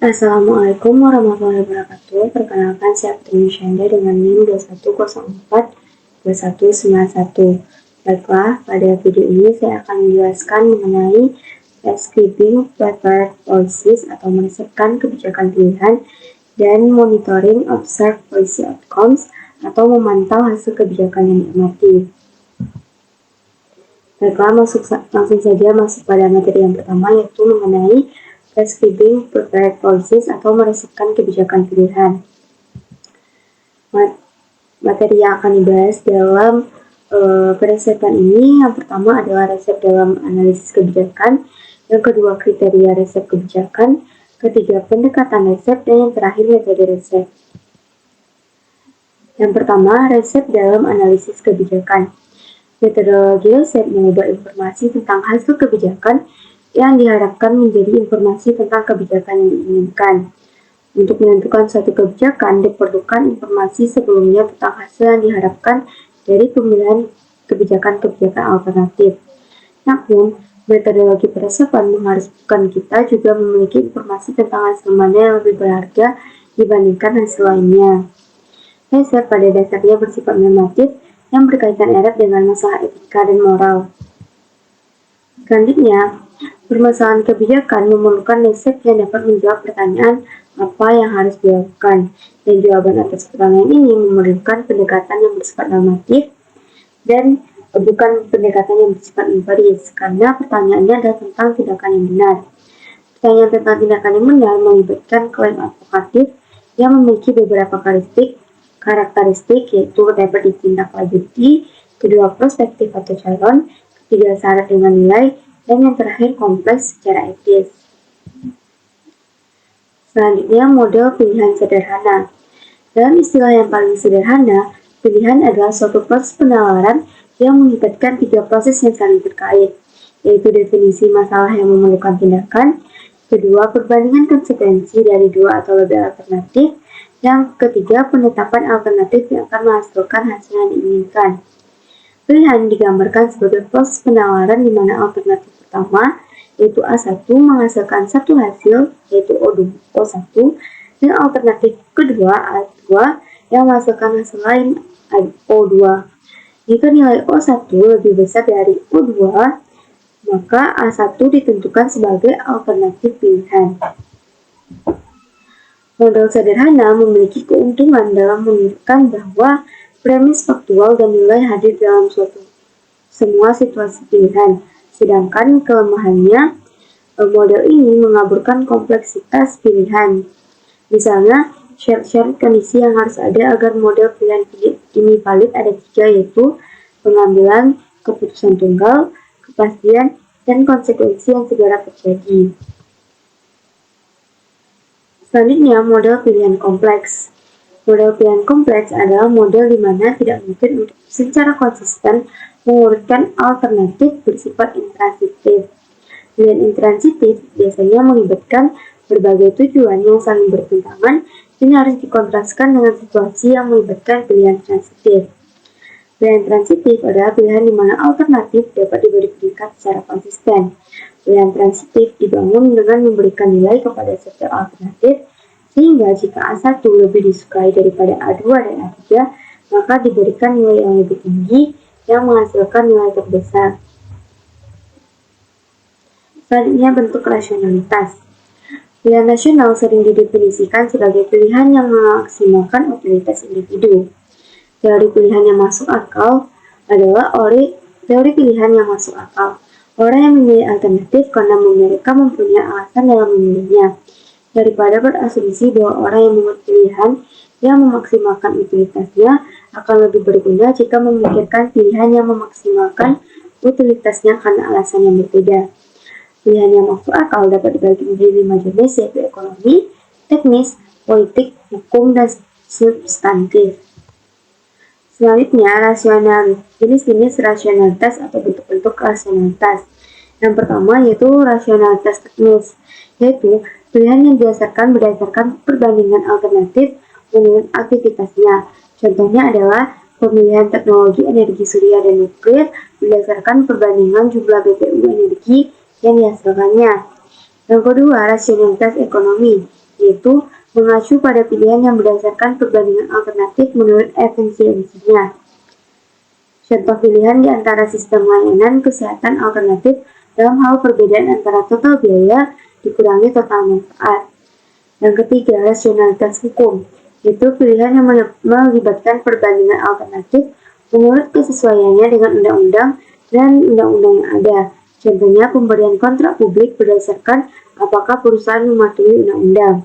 Assalamualaikum warahmatullahi wabarakatuh. Perkenalkan, saya Putri Nusyanda dengan NIM 21042191. Baiklah, pada video ini saya akan menjelaskan mengenai prescribing preferred policies atau meresepkan kebijakan pilihan dan monitoring observed policy outcomes atau memantau hasil kebijakan yang diamati. Baiklah, langsung saja masuk pada materi yang pertama, yaitu mengenai prescribing preferred policies atau meresepkan kebijakan pilihan. Materi yang akan dibahas dalam peresepan ini, yang pertama adalah resep dalam analisis kebijakan, yang kedua kriteria resep kebijakan, ketiga pendekatan resep, dan yang terakhir metode resep. Yang pertama, resep dalam analisis kebijakan. Metodologi resep mengubah informasi tentang hasil kebijakan yang diharapkan menjadi informasi tentang kebijakan yang diinginkan. Untuk menentukan suatu kebijakan, diperlukan informasi sebelumnya tentang hasil yang diharapkan dari pemilihan kebijakan-kebijakan alternatif. Namun, metodologi peresepan mengharuskan kita juga memiliki informasi tentang hasil mana yang lebih berharga dibandingkan hasil lainnya. Resep pada dasarnya bersifat normatif yang berkaitan erat dengan masalah etika dan moral. Selanjutnya, permasalahan kebijakan memerlukan resep yang dapat menjawab pertanyaan apa yang harus dilakukan, dan jawaban atas pertanyaan ini memerlukan pendekatan yang bersifat normatif dan bukan pendekatan yang bersifat empiris, karena pertanyaannya adalah tentang tindakan yang benar. Pertanyaan tentang tindakan yang benar melibatkan klaim advokatif yang memiliki beberapa karakteristik, yaitu dapat ditindaklanjuti, kedua perspektif atau calon, ketiga syarat dengan nilai, dan yang terakhir kompleks secara etis. Selanjutnya, model pilihan sederhana. Dalam istilah yang paling sederhana, pilihan adalah suatu proses penawaran yang melibatkan tiga proses yang saling terkait, yaitu definisi masalah yang memerlukan tindakan, kedua perbandingan konsekuensi dari dua atau lebih alternatif, yang ketiga penetapan alternatif yang akan menghasilkan hasil yang diinginkan. Pilihan digambarkan sebagai proses penawaran di mana alternatif pertama, yaitu A1, menghasilkan satu hasil, yaitu O1, dan alternatif kedua, A2, yang menghasilkan hasil lain, O2. Jika nilai O1 lebih besar dari O2, maka A1 ditentukan sebagai alternatif pilihan. Model sederhana memiliki keuntungan dalam menunjukkan bahwa premis faktual dan nilai hadir dalam semua situasi pilihan, sedangkan kelemahannya, model ini mengaburkan kompleksitas pilihan. Misalnya, syarat-syarat kondisi yang harus ada agar model pilihan ini valid ada tiga, yaitu pengambilan keputusan tunggal, kepastian, dan konsekuensi yang segera terjadi. Selanjutnya, model pilihan kompleks. Model pilihan kompleks adalah model di mana tidak mungkin untuk secara konsisten mengurutkan alternatif bersifat intransitif. Pilihan intransitif biasanya melibatkan berbagai tujuan yang saling bertentangan dan harus dikontraskan dengan situasi yang melibatkan pilihan transitif. Pilihan transitif adalah pilihan di mana alternatif dapat diberi peringkat secara konsisten. Pilihan transitif dibangun dengan memberikan nilai kepada setiap alternatif, sehingga jika A1 lebih disukai daripada A2 dan A3, maka diberikan nilai yang lebih tinggi yang menghasilkan nilai terbesar. Selanjutnya, bentuk rasionalitas. Pilihan rasional sering didefinisikan sebagai pilihan yang memaksimalkan utilitas individu. Teori pilihan yang masuk akal adalah teori pilihan yang masuk akal. Orang yang memilih alternatif karena mereka mempunyai alasan dalam memilihnya, daripada berasumsi bahwa orang yang membuat pilihan yang memaksimalkan utilitasnya akan lebih berguna jika memikirkan pilihan yang memaksimalkan utilitasnya karena alasan yang berbeda. Pilihan yang masuk akal dapat dibagi menjadi 5 jenis, yaitu ekonomi, teknis, politik, hukum, dan substantif. Selanjutnya, jenis-jenis rasionalitas atau bentuk-bentuk rasionalitas. Yang pertama yaitu rasionalitas teknis, yaitu pilihan yang berdasarkan perbandingan alternatif menurut aktivitasnya. Contohnya adalah pemilihan teknologi energi surya dan nuklir berdasarkan perbandingan jumlah BTU energi yang dihasilkannya. Yang kedua, rasionalitas ekonomi, yaitu mengacu pada pilihan yang berdasarkan perbandingan alternatif menurut efisiensinya. Contoh pilihan di antara sistem layanan kesehatan alternatif dalam hal perbedaan antara total biaya dikurangi total manfaat. Yang ketiga, rasionalitas hukum, yaitu pilihan yang melibatkan perbandingan alternatif menurut kesesuaiannya dengan undang-undang dan undang-undang yang ada. Contohnya, pemberian kontrak publik berdasarkan apakah perusahaan mematuhi undang-undang.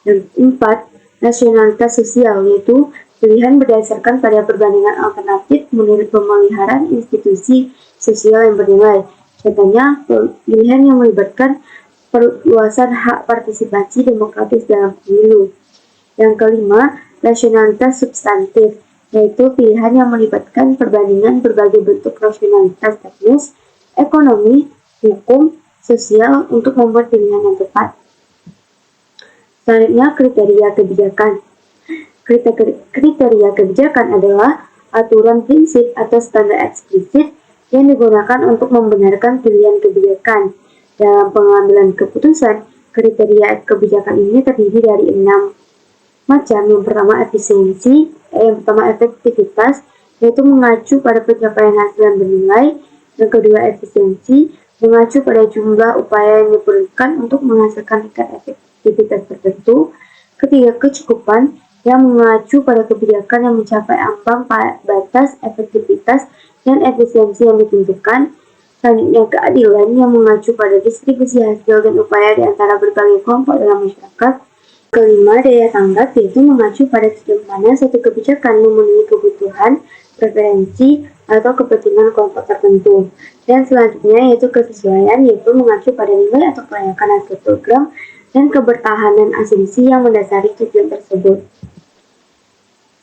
Yang keempat, rasionalitas sosial, yaitu pilihan berdasarkan pada perbandingan alternatif menurut pemeliharaan institusi sosial yang bernilai. Contohnya, pilihan yang melibatkan perluasan hak partisipasi demokratis dalam pemilu. Yang kelima, rasionalitas substantif, yaitu pilihan yang melibatkan perbandingan berbagai bentuk rasionalitas teknis, ekonomi, hukum, sosial untuk membuat pilihan yang tepat. Selanjutnya, kriteria kebijakan. Kriteria kebijakan adalah aturan prinsip atau standar eksplisit yang digunakan untuk membenarkan pilihan kebijakan. Dalam pengambilan keputusan, kriteria kebijakan ini terdiri dari 6 macam. Yang pertama efektivitas, yaitu mengacu pada pencapaian hasil yang bernilai. Yang kedua efisiensi, mengacu pada jumlah upaya yang diperlukan untuk menghasilkan tingkat efektivitas tertentu. Ketiga, kecukupan, yang mengacu pada kebijakan yang mencapai ambang batas efektivitas dan efisiensi yang ditentukan. Selanjutnya, keadilan, yang mengacu pada distribusi hasil dan upaya di antara berbagai kelompok dalam masyarakat. Kelima, daya tanggap, yaitu mengacu pada sejauh mana suatu kebijakan memenuhi kebutuhan, preferensi, atau kepentingan kelompok tertentu. Dan selanjutnya yaitu kesesuaian, yaitu mengacu pada nilai atau kelayakan hasil program dan kebertahanan asumsi yang mendasari tujuan tersebut.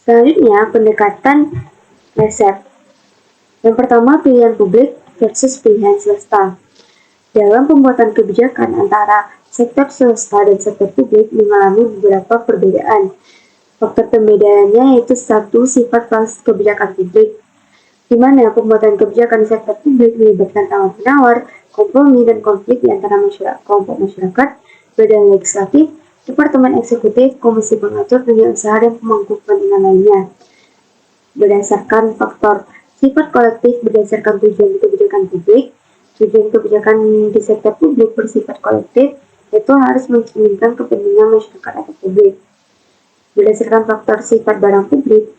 Selanjutnya, pendekatan riset. Yang pertama, pilihan publik versus pilihan swasta. Dalam pembuatan kebijakan antara sektor swasta dan sektor publik mengalami beberapa perbedaan. Faktor pembedaannya yaitu satu, sifat kebijakan publik, di mana pembuatan kebijakan di sektor publik melibatkan tawar-menawar, kompromi, dan konflik di antara kelompok masyarakat, badan legislatif, departemen eksekutif, komisi pengatur dunia usaha, dan pemangku kepentingan lainnya. Berdasarkan faktor sifat kolektif berdasarkan tujuan kebijakan publik, tujuan kebijakan di sektor publik bersifat kolektif, yaitu harus mencerminkan kepentingan masyarakat atau publik. Berdasarkan faktor sifat barang publik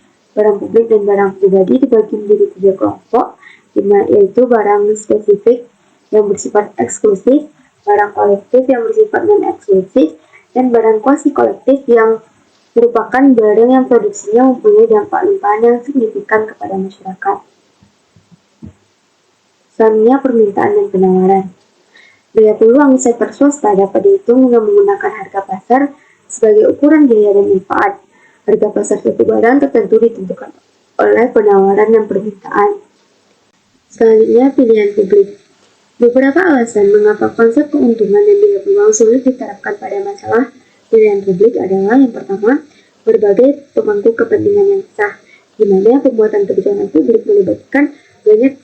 dan barang pribadi dibagi menjadi 3 kelompok, yaitu barang spesifik yang bersifat eksklusif, barang kolektif yang bersifat non-eksklusif, dan barang kuasi-kolektif yang merupakan barang yang produksinya mempunyai dampak limpahan yang signifikan kepada masyarakat. Selanjutnya, permintaan dan penawaran. Biaya peluang sektor swasta dapat dihitung dengan menggunakan harga pasar sebagai ukuran biaya dan manfaat. Harga pasar suatu barang tertentu ditentukan oleh penawaran dan permintaan. Selanjutnya, pilihan publik. Beberapa alasan mengapa konsep keuntungan dan biaya peluang sulit diterapkan pada masalah pilihan publik adalah: yang pertama, berbagai pemangku kepentingan yang sah, di mana pembuatan kebijakan publik melibatkan banyak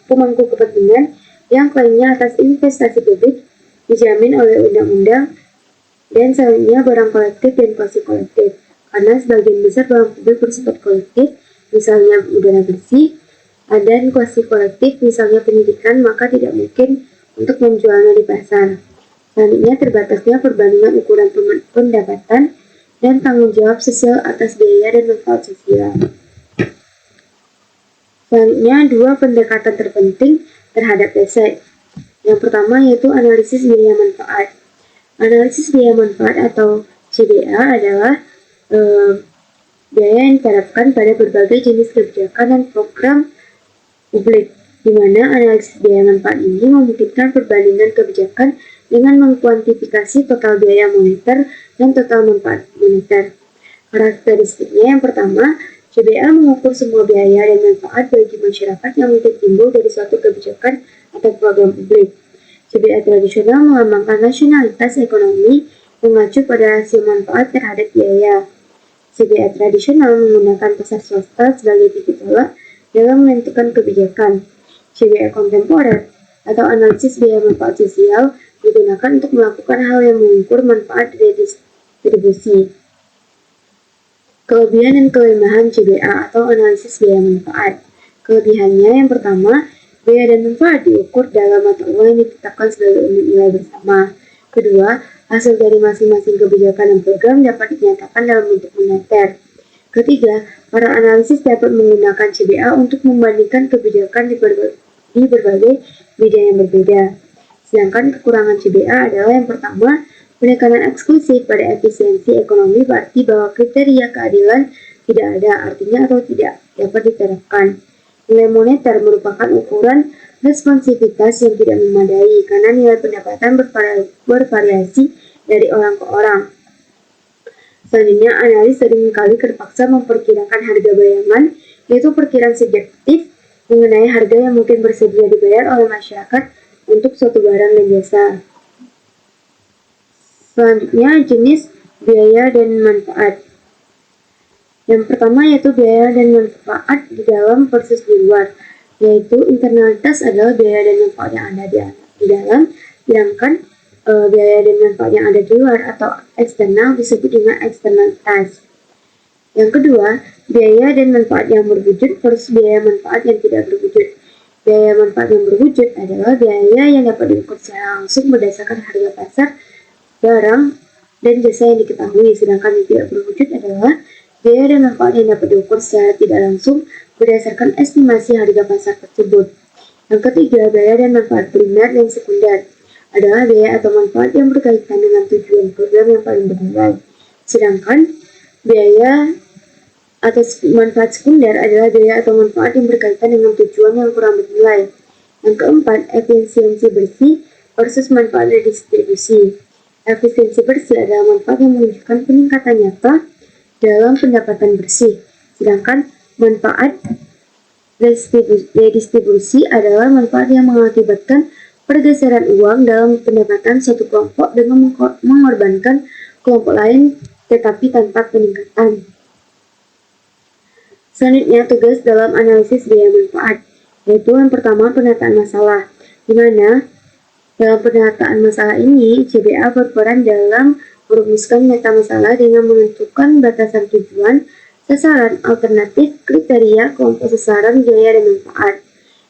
pemangku kepentingan yang klaimnya atas investasi publik dijamin oleh undang-undang. Dan selanjutnya, barang kolektif dan kuasi kolektif, karena sebagian besar barang publik bersifat kolektif, misalnya udara bersih, dan kuasi kolektif, misalnya pendidikan, maka tidak mungkin untuk menjualnya di pasar. Selanjutnya, terbatasnya perbandingan ukuran pendapatan dan tanggung jawab sosial atas biaya dan manfaat sosial. Selanjutnya, 2 pendekatan terpenting terhadap riset. Yang pertama yaitu analisis biaya manfaat. Analisis biaya manfaat atau CBA adalah biaya yang diterapkan pada berbagai jenis kebijakan dan program publik, di mana analisis biaya manfaat ini memungkinkan perbandingan kebijakan dengan mengkuantifikasi total biaya moneter dan total manfaat moneter. Karakteristiknya, yang pertama, CBA mengukur semua biaya dan manfaat bagi masyarakat yang mungkin timbul dari suatu kebijakan atau program publik. CBA tradisional melambangkan nasionalitas ekonomi mengacu pada rasio manfaat terhadap biaya. CBA tradisional menggunakan pasar swasta sebagai titik tolak dalam menentukan kebijakan. CBA kontemporer atau analisis biaya manfaat sosial digunakan untuk melakukan hal yang mengukur manfaat redistribusi. Kelebihan dan kelemahan CBA atau analisis biaya manfaat. Kelebihannya yang pertama, biaya dan manfaat diukur dalam mata uang yang ditetapkan sebagai unit nilai bersama. Kedua, hasil dari masing-masing kebijakan dan program dapat dinyatakan dalam bentuk moneter. Ketiga, para analisis dapat menggunakan CBA untuk membandingkan kebijakan di berbagai bidang yang berbeda. Sedangkan kekurangan CBA adalah yang pertama, penekanan eksklusif pada efisiensi ekonomi berarti bahwa kriteria keadilan tidak ada, artinya atau tidak dapat diterapkan. Nilai moneter merupakan ukuran responsivitas yang tidak memadai karena nilai pendapatan bervariasi dari orang ke orang. Selanjutnya, analis seringkali terpaksa memperkirakan harga bayangan, yaitu perkiraan subjektif mengenai harga yang mungkin bersedia dibayar oleh masyarakat untuk suatu barang dan jasa. Selanjutnya, jenis biaya dan manfaat. Yang pertama yaitu biaya dan manfaat di dalam versus di luar, yaitu internalitas adalah biaya dan manfaat yang ada di dalam, sedangkan biaya dan manfaat yang ada di luar atau eksternal disebut dengan eksternalitas. Yang kedua, biaya dan manfaat yang berwujud versus biaya manfaat yang tidak berwujud. Biaya manfaat yang berwujud adalah biaya yang dapat diukur secara langsung berdasarkan harga pasar barang dan jasa yang diketahui, sedangkan yang tidak berwujud adalah biaya dan manfaat yang dapat diukur secara tidak langsung berdasarkan estimasi harga pasar tersebut. Yang ketiga, biaya dan manfaat primer dan sekunder adalah biaya atau manfaat yang berkaitan dengan tujuan program yang paling bernilai. Sedangkan biaya atau manfaat sekunder adalah biaya atau manfaat yang berkaitan dengan tujuan yang kurang bernilai. Yang keempat, efisiensi bersih versus manfaat redistribusi. Efisiensi bersih adalah manfaat yang menunjukkan peningkatan nyata dalam pendapatan bersih, sedangkan manfaat redistribusi adalah manfaat yang mengakibatkan pergeseran uang dalam pendapatan suatu kelompok dengan mengorbankan kelompok lain tetapi tanpa peningkatan. Selanjutnya, tugas dalam analisis biaya manfaat, yaitu yang pertama penataan masalah, di mana dalam penataan masalah ini CBA berperan dalam merumuskan meta masalah dengan menentukan batasan tujuan, sasaran, alternatif, kriteria, kelompok sasaran, biaya, dan manfaat.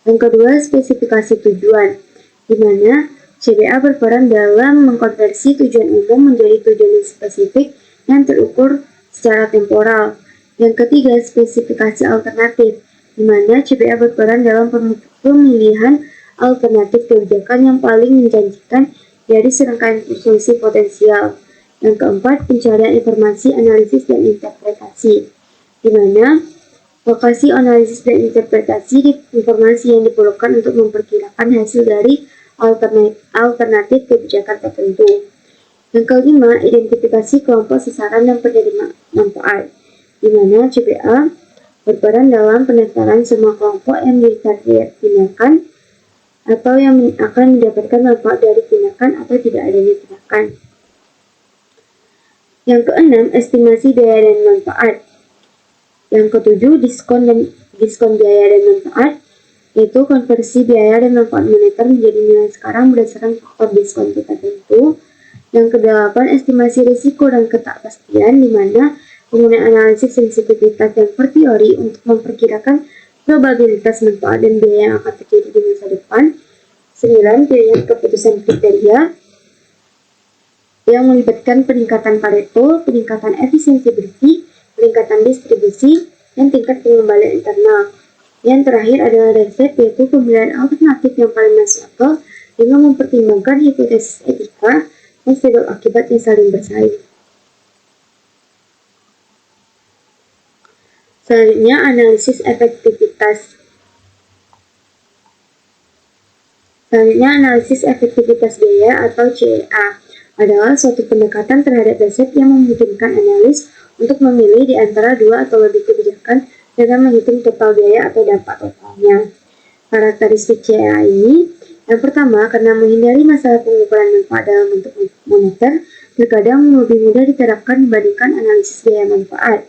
Yang kedua, spesifikasi tujuan, di mana CBA berperan dalam mengkonversi tujuan umum menjadi tujuan yang spesifik yang terukur secara temporal. Yang ketiga, spesifikasi alternatif, di mana CBA berperan dalam pemilihan alternatif kebijakan yang paling menjanjikan dari serangkaian solusi potensial. Yang keempat, pencarian informasi, analisis, dan interpretasi, di mana lokasi analisis dan interpretasi informasi yang diperlukan untuk memperkirakan hasil dari alternatif kebijakan tertentu. Yang kelima, identifikasi kelompok sasaran dan penerima manfaat, di mana CBA berperan dalam pendaftaran semua kelompok yang ditargetkan atau yang akan mendapatkan manfaat dari tindakan atau tidak adanya tindakan. Yang keenam, estimasi biaya dan manfaat. Yang ketujuh, diskon biaya dan manfaat, yaitu konversi biaya dan manfaat moneter menjadi nilai sekarang berdasarkan faktor diskon tertentu. Yang kedelapan, estimasi risiko dan ketakpastian, di mana penggunaan analisis sensitivitas dan per teori untuk memperkirakan probabilitas manfaat dan biaya yang akan terjadi di masa depan. 9, pilihan keputusan kriteria yang melibatkan peningkatan Pareto, peningkatan efisiensi bersih, peningkatan distribusi, dan tingkat pengembalian internal. Yang terakhir adalah resep, yaitu pemilihan alternatif yang paling masuk akal dengan mempertimbangkan hipotesis etika dan sebab akibat yang saling bersaing. Selanjutnya, analisis efektivitas. Analisis efektivitas biaya atau CEA adalah suatu pendekatan terhadap resep yang memungkinkan analis untuk memilih di antara dua atau lebih kebijakan dengan menghitung total biaya atau dampak totalnya. Karakteristik CEA ini, yang pertama, karena menghindari masalah pengukuran manfaat dalam bentuk moneter, terkadang lebih mudah diterapkan dibandingkan analisis biaya manfaat.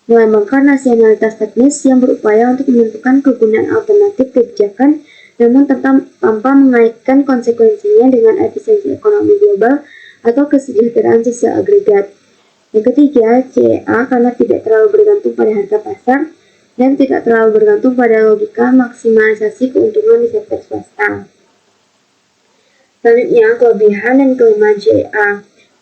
Melambangkan rasionalitas teknis yang berupaya untuk menentukan kegunaan alternatif kebijakan namun tanpa mengaitkan konsekuensinya dengan efisiensi ekonomi global atau kesejahteraan sosial agregat. Yang ketiga, CEA karena tidak terlalu bergantung pada harga pasar dan tidak terlalu bergantung pada logika maksimalisasi keuntungan di sektor swasta. Selanjutnya, kelebihan dan kelemahan CEA.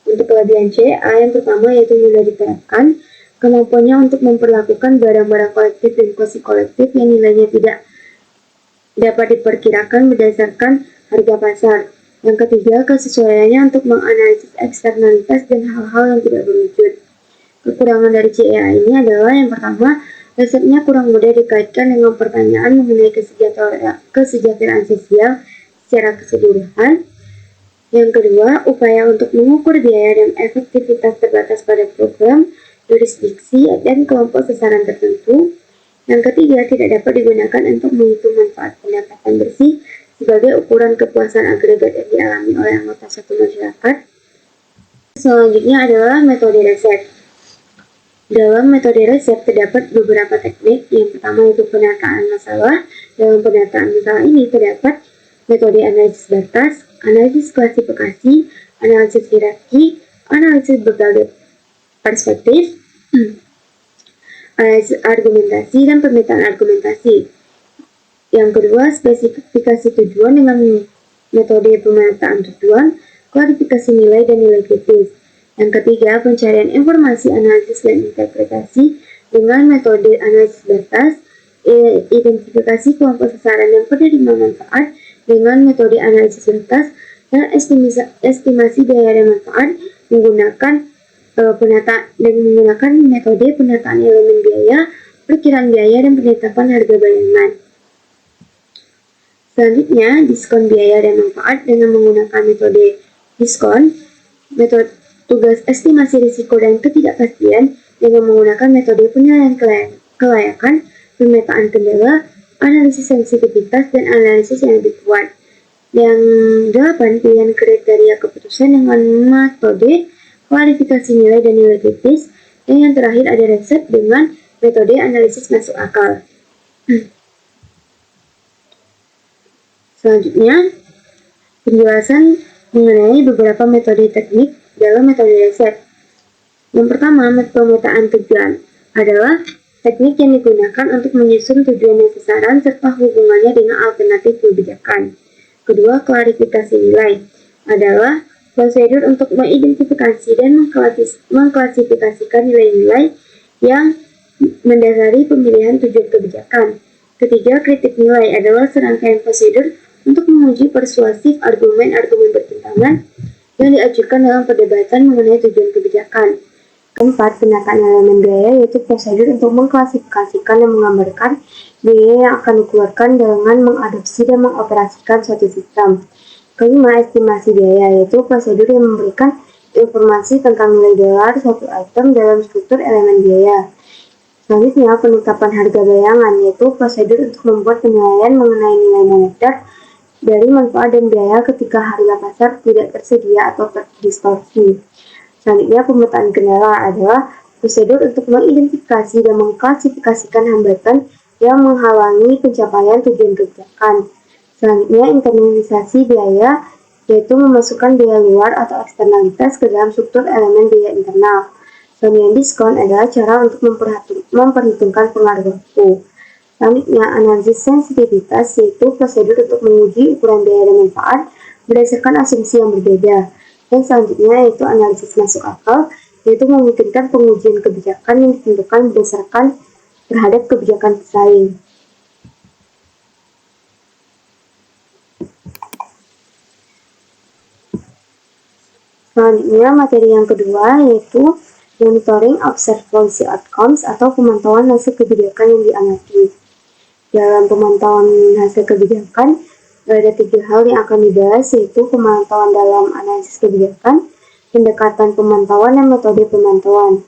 Untuk kelebihan CEA yang pertama yaitu mudah diterapkan, kemampuannya untuk memperlakukan barang-barang kolektif dan quasi kolektif yang nilainya tidak dapat diperkirakan berdasarkan harga pasar. Yang ketiga, kesesuaiannya untuk menganalisis eksternalitas dan hal-hal yang tidak berwujud. Kekurangan dari CEA ini adalah yang pertama, resepnya kurang mudah dikaitkan dengan pertanyaan mengenai kesejahteraan sosial secara keseluruhan. Yang kedua, upaya untuk mengukur biaya dan efektivitas terbatas pada program, jurisdiksi, dan kelompok sasaran tertentu. Yang ketiga, tidak dapat digunakan untuk menghitung manfaat pendapatan bersih sebagai ukuran kepuasan agregat yang dialami oleh anggota suatu masyarakat. Selanjutnya adalah metode riset. Dalam metode riset terdapat beberapa teknik. Yang pertama yaitu penataan masalah. Dalam penataan masalah ini terdapat metode analisis batas, analisis klasifikasi, analisis hierarki, analisis berbagai perspektif, analisis argumentasi, dan pemetaan argumentasi. Yang kedua, spesifikasi tujuan dengan metode pemetaan tujuan, klarifikasi nilai, dan nilai kritis. Yang ketiga, pencarian informasi, analisis, dan interpretasi dengan metode analisis batas, identifikasi kelompok sasaran yang penerima manfaat dengan metode analisis batas, dan estimasi biaya dan manfaat menggunakan metode penataan elemen biaya, perkiraan biaya, dan penetapan harga bayangan. Selanjutnya, diskon biaya dan manfaat dengan menggunakan metode diskon, metode tugas estimasi risiko dan ketidakpastian dengan menggunakan metode penilaian kelayakan, pemetaan kendala, analisis sensitivitas, dan analisis yang lebih kuat. Yang 8, pilihan kriteria keputusan dengan metode klarifikasi nilai dan nilai kritis. Dan yang terakhir ada riset dengan metode analisis masuk akal. Selanjutnya, penjelasan mengenai beberapa metode teknik dalam metode riset. Yang pertama, pemetaan tujuan adalah teknik yang digunakan untuk menyusun tujuan yang sasaran serta hubungannya dengan alternatif kebijakan. Kedua, klarifikasi nilai adalah prosedur untuk mengidentifikasi dan mengklasifikasikan nilai-nilai yang mendasari pemilihan tujuan kebijakan. Ketiga, kritik nilai adalah serangkaian prosedur untuk menguji persuasif argumen-argumen bertentangan yang diajukan dalam perdebatan mengenai tujuan kebijakan. Keempat, penataan elemen biaya yaitu prosedur untuk mengklasifikasikan dan menggambarkan biaya yang akan dikeluarkan dengan mengadopsi dan mengoperasikan suatu sistem. Kelima, estimasi biaya yaitu prosedur yang memberikan informasi tentang nilai dolar suatu item dalam struktur elemen biaya. Selanjutnya, penetapan harga bayangan yaitu prosedur untuk membuat penilaian mengenai nilai moneter dari manfaat dan biaya ketika harga pasar tidak tersedia atau terdistorsi. Selanjutnya, pemetaan kendala adalah prosedur untuk mengidentifikasi dan mengklasifikasikan hambatan yang menghalangi pencapaian tujuan kebijakan. Selanjutnya, internalisasi biaya yaitu memasukkan biaya luar atau eksternalitas ke dalam struktur elemen biaya internal. Selanjutnya, diskon adalah cara untuk memperhitungkan pengaruh waktu. Selanjutnya, analisis sensitivitas yaitu prosedur untuk menguji ukuran biaya dan manfaat berdasarkan asumsi yang berbeda. Dan selanjutnya yaitu analisis masuk akal, yaitu memungkinkan pengujian kebijakan yang ditentukan berdasarkan terhadap kebijakan pesaing. Selanjutnya, materi yang kedua yaitu monitoring observed policy outcomes atau pemantauan hasil kebijakan yang diamati. Dalam pemantauan hasil kebijakan, ada 3 hal yang akan dibahas, yaitu pemantauan dalam analisis kebijakan, pendekatan pemantauan, dan metode pemantauan.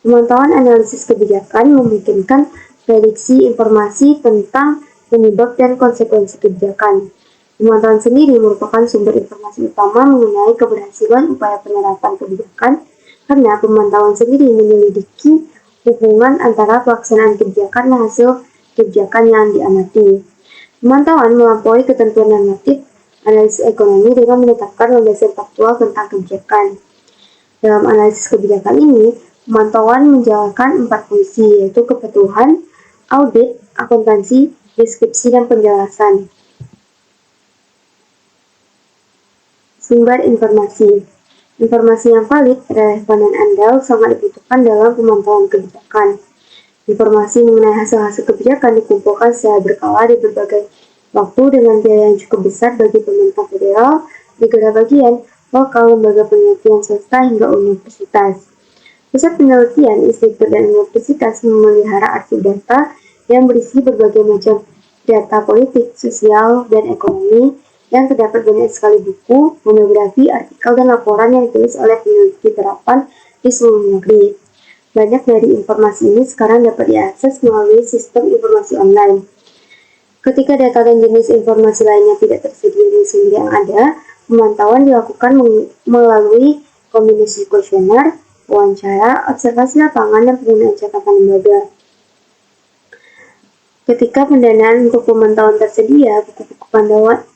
Pemantauan analisis kebijakan memungkinkan prediksi informasi tentang penyebab dan konsekuensi kebijakan. Pemantauan sendiri merupakan sumber informasi utama mengenai keberhasilan upaya penerapan kebijakan, karena pemantauan sendiri menyelidiki hubungan antara pelaksanaan kebijakan dan hasil kebijakan yang diamati. Pemantauan melampaui ketentuan normatif analisis ekonomi dengan menetapkan landasan faktual tentang kebijakan. Dalam analisis kebijakan ini, pemantauan menjalankan 4 fungsi, yaitu kepatuhan, audit, akuntansi, deskripsi, dan penjelasan. Sumber informasi. Informasi yang valid, relevan, dan andal sangat dibutuhkan dalam pemantauan kebijakan. Informasi mengenai hasil-hasil kebijakan dikumpulkan secara berkala di berbagai waktu dengan biaya yang cukup besar bagi pemerintah federal, negara bagian, lokal, lembaga penelitian swasta, hingga universitas. Pusat penelitian, institut, dan universitas memelihara arsip data yang berisi berbagai macam data politik, sosial, dan ekonomi yang terdapat banyak sekali buku, monografi, artikel, dan laporan yang ditulis oleh peneliti terapan di seluruh negeri. Banyak dari informasi ini sekarang dapat diakses melalui sistem informasi online. Ketika data dan jenis informasi lainnya tidak tersedia di sumber yang ada, pemantauan dilakukan melalui kombinasi kuesioner, wawancara, observasi lapangan, dan penggunaan catatan lembaga. Ketika pendanaan untuk pemantauan tersedia,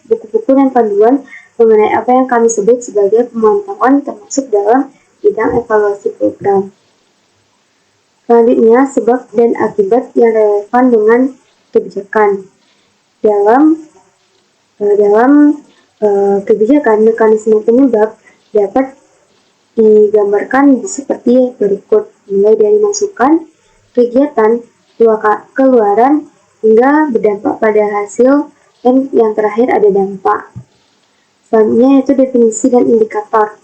buku-buku dan panduan mengenai apa yang kami sebut sebagai pemantauan termasuk dalam bidang evaluasi program. Selanjutnya, sebab dan akibat yang relevan dengan kebijakan. Dalam kebijakan, mekanisme penyebab dapat digambarkan seperti berikut, mulai dari masukan, kegiatan, keluaran, hingga berdampak pada hasil, dan yang terakhir ada dampak. Selanjutnya yaitu definisi dan indikator.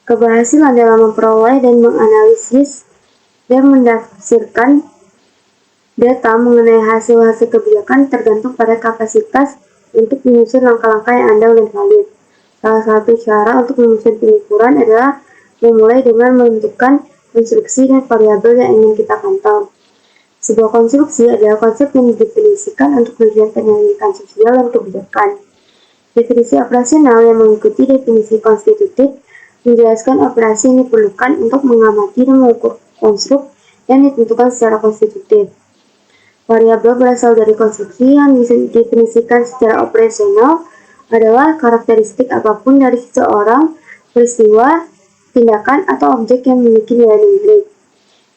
Keberhasilan dalam memperoleh dan menganalisis dan mendaftarkan data mengenai hasil-hasil kebijakan tergantung pada kapasitas untuk menyusun langkah-langkah yang andal dan valid. Salah satu cara untuk menyusun pengukuran adalah memulai dengan menentukan konstruksi dan variabel yang ingin kita pantau. Sebuah konstruksi adalah konsep yang didefinisikan untuk tujuan penyelidikan sosial dan kebijakan. Definisi operasional yang mengikuti definisi konstitutif menjelaskan operasi yang diperlukan untuk mengamati dan mengukur konstruk yang ditentukan secara konstitutif. Variabel berasal dari konstruksi yang didefinisikan secara operasional adalah karakteristik apapun dari seseorang, peristiwa, tindakan, atau objek yang memiliki nilai numerik.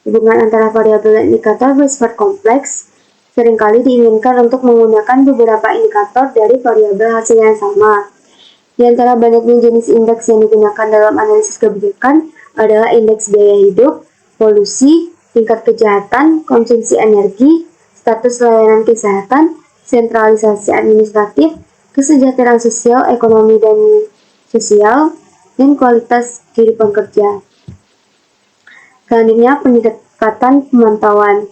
Hubungan antara variabel dan indikator bersifat kompleks, seringkali diinginkan untuk menggunakan beberapa indikator dari variabel hasil yang sama. Di antara banyaknya jenis indeks yang digunakan dalam analisis kebijakan adalah indeks biaya hidup, polusi, tingkat kejahatan, konsumsi energi, status layanan kesehatan, sentralisasi administratif, kesejahteraan sosial, ekonomi dan sosial, dan kualitas kehidupan kerja. Selanjutnya, pendekatan pemantauan.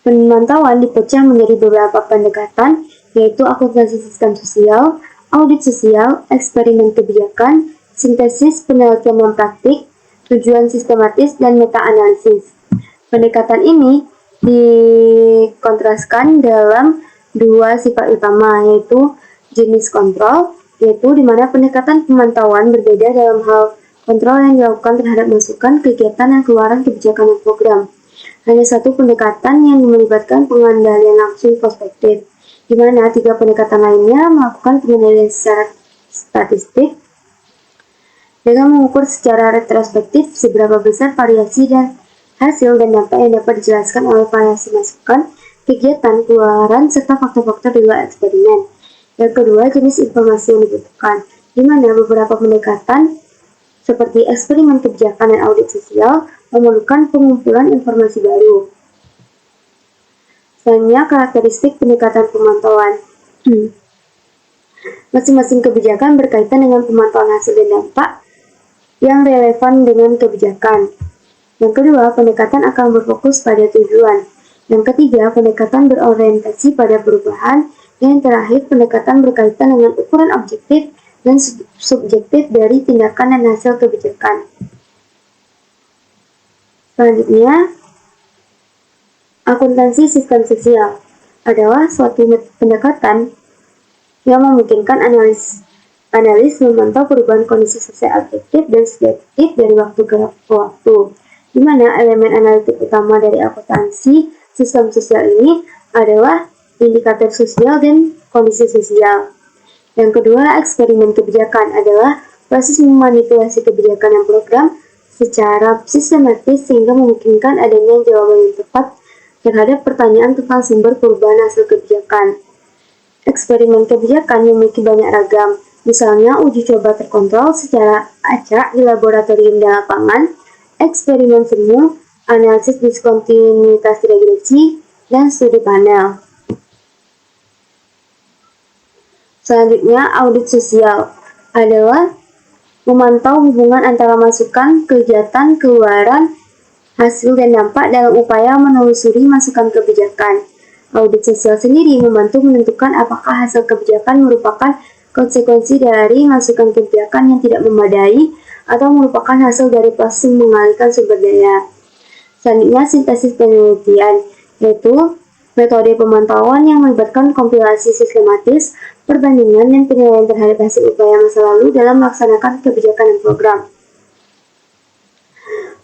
Pemantauan dipecah menjadi beberapa pendekatan, yaitu akuntansi sistem sosial, audit sosial, eksperimen kebijakan, sintesis penelitian non praktik, tujuan sistematis, dan meta-analisis. Pendekatan ini dikontraskan dalam dua sifat utama, yaitu jenis kontrol, yaitu di mana pendekatan pemantauan berbeda dalam hal kontrol yang dilakukan terhadap masukan, kegiatan, dan keluaran kebijakan dan program. Hanya satu pendekatan yang melibatkan pengendalian langsung prospektif, di mana tiga pendekatan lainnya melakukan pengendalian secara statistik dengan mengukur secara retrospektif seberapa besar variasi dan hasil dan dampak yang dapat dijelaskan oleh variasi masukan, kegiatan, keluaran, serta faktor-faktor di luar eksperimen. Yang kedua, jenis informasi yang dibutuhkan, di mana beberapa pendekatan seperti eksperimen kebijakan dan audit sosial memerlukan pengumpulan informasi baru. Selanjutnya, karakteristik pendekatan pemantauan. Masing-masing kebijakan berkaitan dengan pemantauan hasil dan dampak yang relevan dengan kebijakan. Yang kedua, pendekatan akan berfokus pada tujuan. Yang ketiga, pendekatan berorientasi pada perubahan. Yang terakhir, pendekatan berkaitan dengan ukuran objektif dan subjektif dari tindakan dan hasil kebijakan. Selanjutnya, akuntansi sistem sosial adalah suatu pendekatan yang memungkinkan analis memantau perubahan kondisi sosial objektif dan subjektif dari waktu ke waktu, di mana elemen analitik utama dari akuntansi sistem sosial ini adalah indikator sosial dan kondisi sosial. Yang kedua, eksperimen kebijakan adalah proses memanipulasi kebijakan dan program secara sistematis sehingga memungkinkan adanya jawaban yang tepat terhadap pertanyaan tentang sumber perubahan hasil kebijakan. Eksperimen kebijakan memiliki banyak ragam, misalnya uji coba terkontrol secara acak di laboratorium dan lapangan, eksperimen semu, analisis diskontinuitas regresi, dan studi panel. Selanjutnya, audit sosial adalah memantau hubungan antara masukan, kegiatan, keluaran, hasil, dan dampak dalam upaya menelusuri masukan kebijakan. Audit sosial sendiri membantu menentukan apakah hasil kebijakan merupakan konsekuensi dari masukan kebijakan yang tidak memadai atau merupakan hasil dari proses mengalihkan sumber daya. Selanjutnya, sintesis penelitian, yaitu metode pemantauan yang melibatkan kompilasi sistematis, perbandingan, dan penilaian terhadap hasil upaya masa lalu dalam melaksanakan kebijakan dan program.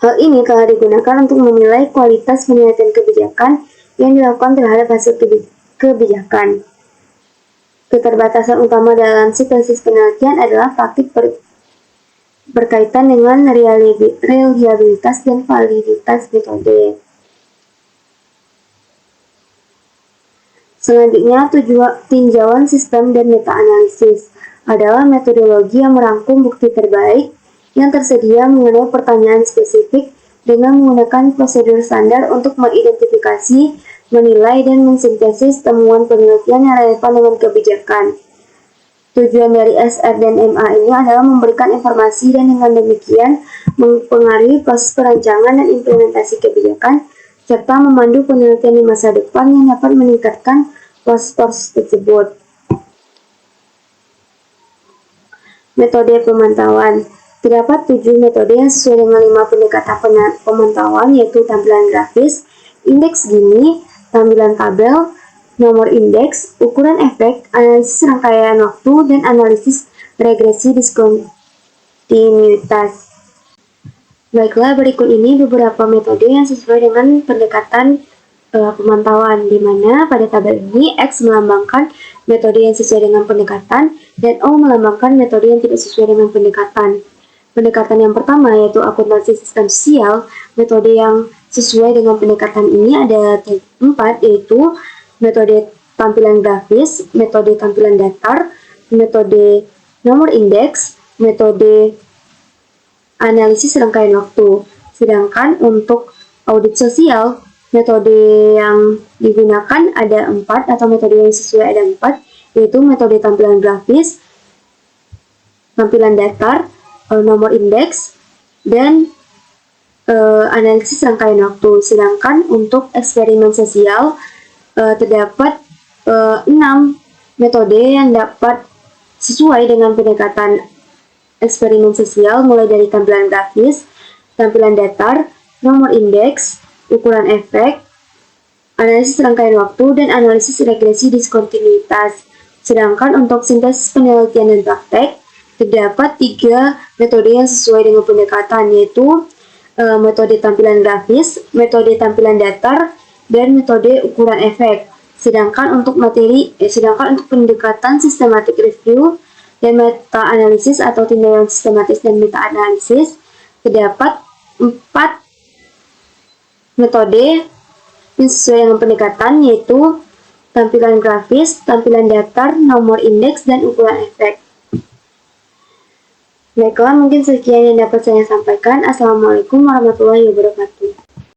Hal ini telah digunakan untuk menilai kualitas penelitian kebijakan yang dilakukan terhadap hasil kebijakan. Keterbatasan utama dalam sintesis penelitian adalah praktik berkaitan dengan reliabilitas dan validitas metode. Selanjutnya, tinjauan sistem dan meta-analisis adalah metodologi yang merangkum bukti terbaik yang tersedia mengenai pertanyaan spesifik dengan menggunakan prosedur standar untuk mengidentifikasi, menilai, dan mensintesis temuan penelitian yang relevan dengan kebijakan. Tujuan dari SR dan MA ini adalah memberikan informasi dan dengan demikian mempengaruhi proses perancangan dan implementasi kebijakan, serta memandu penelitian di masa depan yang dapat meningkatkan proses tersebut. Metode pemantauan. Terdapat 7 metode yang sesuai dengan 5 pendekatan pemantauan, yaitu tampilan grafis, indeks Gini, tampilan tabel, nomor indeks, ukuran efek, analisis rangkaian waktu, dan analisis regresi diskontinuitas. Baiklah, berikut ini beberapa metode yang sesuai dengan pendekatan pemantauan, di mana pada tabel ini X melambangkan metode yang sesuai dengan pendekatan dan O melambangkan metode yang tidak sesuai dengan pendekatan. Pendekatan yang pertama yaitu akuntansi sistem sosial. Metode yang sesuai dengan pendekatan ini ada 4, yaitu metode tampilan grafis, metode tampilan datar, metode nomor indeks, metode analisis rangkaian waktu. Sedangkan untuk audit sosial, metode yang digunakan ada 4, atau metode yang sesuai ada 4, yaitu metode tampilan grafis, tampilan datar, nomor indeks, dan analisis rangkaian waktu. Sedangkan untuk eksperimen sosial terdapat 6 metode yang dapat sesuai dengan pendekatan eksperimen sosial, mulai dari tampilan grafis, tampilan datar, nomor indeks, ukuran efek, analisis rangkaian waktu, dan analisis regresi diskontinuitas. Sedangkan untuk sintesis penelitian dan praktek terdapat 3 metode yang sesuai dengan pendekatan, yaitu metode tampilan grafis, metode tampilan datar, dan metode ukuran efek. Sedangkan untuk pendekatan systematic review dan meta-analisis atau tindakan sistematis dan meta-analisis terdapat 4 metode yang sesuai dengan pendekatan, yaitu tampilan grafis, tampilan datar, nomor indeks, dan ukuran efek. Baiklah, mungkin sekian yang dapat saya sampaikan. Assalamualaikum warahmatullahi wabarakatuh.